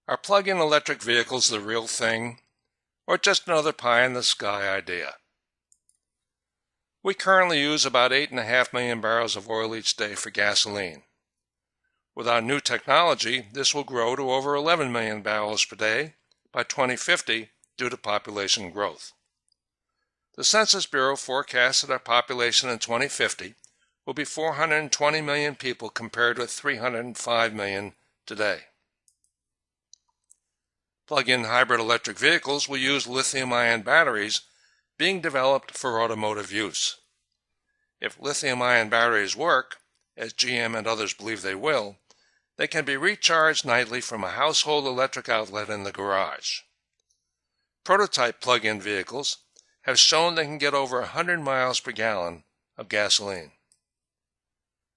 Are plug-in electric vehicles the real thing, or just another pie-in-the-sky idea? We currently use about 8.5 million barrels of oil each day for gasoline. Without new technology, this will grow to over 11 million barrels per day by 2050 due to population growth. The Census Bureau forecasts that our population in 2050 will be 420 million people compared with 305 million today. Plug-in hybrid electric vehicles will use lithium-ion batteries being developed for automotive use. If lithium-ion batteries work, as GM and others believe they will, they can be recharged nightly from a household electric outlet in the garage. Prototype plug-in vehicles have shown they can get over 100 miles per gallon of gasoline.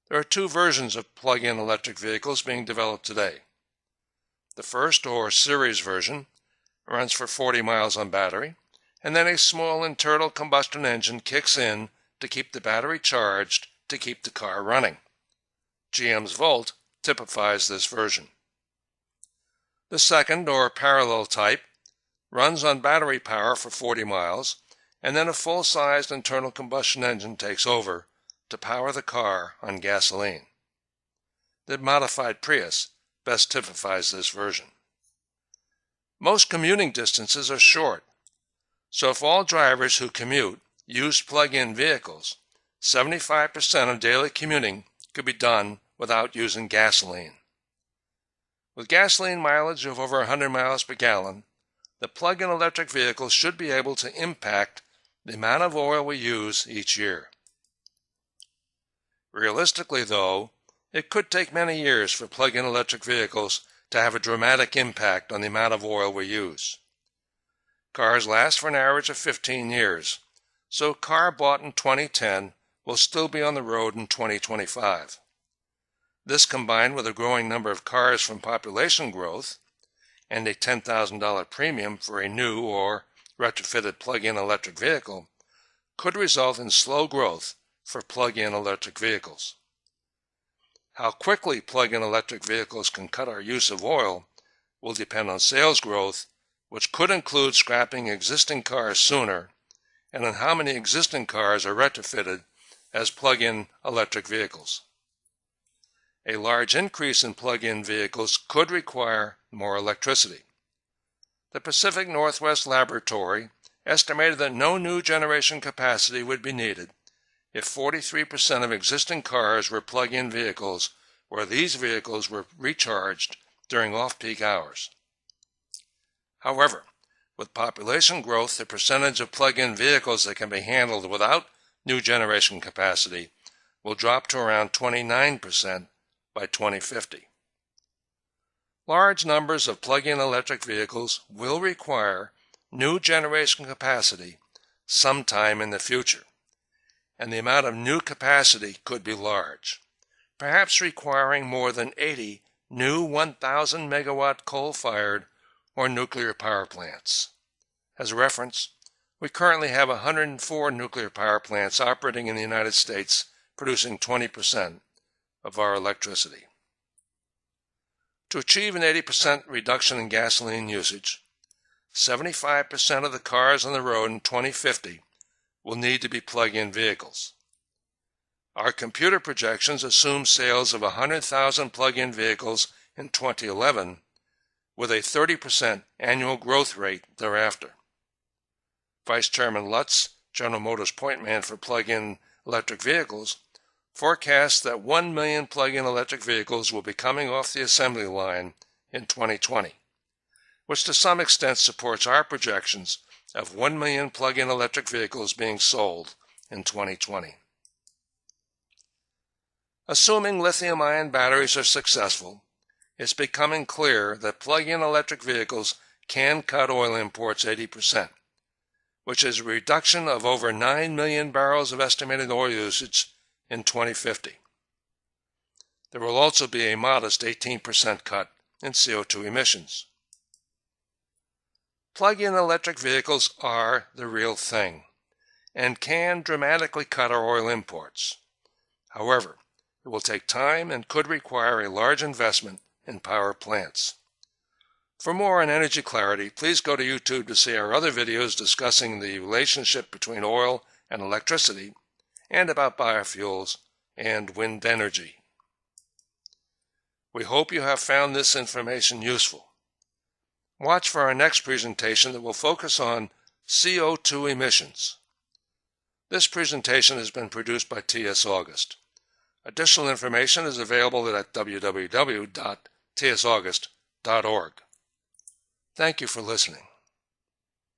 There are two versions of plug-in electric vehicles being developed today. The first, or series version, runs for 40 miles on battery, and then a small internal combustion engine kicks in to keep the battery charged to keep the car running. GM's Volt typifies this version. The second, or parallel type, runs on battery power for 40 miles, and then a full-sized internal combustion engine takes over to power the car on gasoline. The modified Prius best typifies this version. Most commuting distances are short, so if all drivers who commute use plug-in vehicles, 75% of daily commuting could be done without using gasoline. With gasoline mileage of over 100 miles per gallon, the plug-in electric vehicles should be able to impact the amount of oil we use each year. Realistically, though, it could take many years for plug-in electric vehicles to have a dramatic impact on the amount of oil we use. Cars last for an average of 15 years, so a car bought in 2010 will still be on the road in 2025. This, combined with a growing number of cars from population growth and a $10,000 premium for a new or retrofitted plug-in electric vehicle, could result in slow growth for plug-in electric vehicles. How quickly plug-in electric vehicles can cut our use of oil will depend on sales growth, which could include scrapping existing cars sooner, and on how many existing cars are retrofitted as plug-in electric vehicles. A large increase in plug-in vehicles could require more electricity. The Pacific Northwest Laboratory estimated that no new generation capacity would be needed if 43% of existing cars were plug-in vehicles where these vehicles were recharged during off-peak hours. However, with population growth, the percentage of plug-in vehicles that can be handled without new generation capacity will drop to around 29% by 2050. Large numbers of plug-in electric vehicles will require new generation capacity sometime in the future, and the amount of new capacity could be large, perhaps requiring more than 80 new 1,000 megawatt coal-fired or nuclear power plants. As a reference, we currently have 104 nuclear power plants operating in the United States, producing 20% of our electricity. To achieve an 80% reduction in gasoline usage, 75% of the cars on the road in 2050 will need to be plug-in vehicles. Our computer projections assume sales of 100,000 plug-in vehicles in 2011, with a 30% annual growth rate thereafter. Vice Chairman Lutz, General Motors' point man for plug-in electric vehicles, forecasts that 1 million plug-in electric vehicles will be coming off the assembly line in 2020, which to some extent supports our projections of 1 million plug-in electric vehicles being sold in 2020. Assuming lithium-ion batteries are successful, it's becoming clear that plug-in electric vehicles can cut oil imports 80%, which is a reduction of over 9 million barrels of estimated oil usage in 2050. There will also be a modest 18% cut in CO2 emissions. Plug-in electric vehicles are the real thing and can dramatically cut our oil imports. However, it will take time and could require a large investment in power plants. For more on energy clarity, please go to YouTube to see our other videos discussing the relationship between oil and electricity, and about biofuels and wind energy. We hope you have found this information useful. Watch for our next presentation that will focus on CO2 emissions. This presentation has been produced by T.S. August. Additional information is available at www.tsaugust.org. Thank you for listening.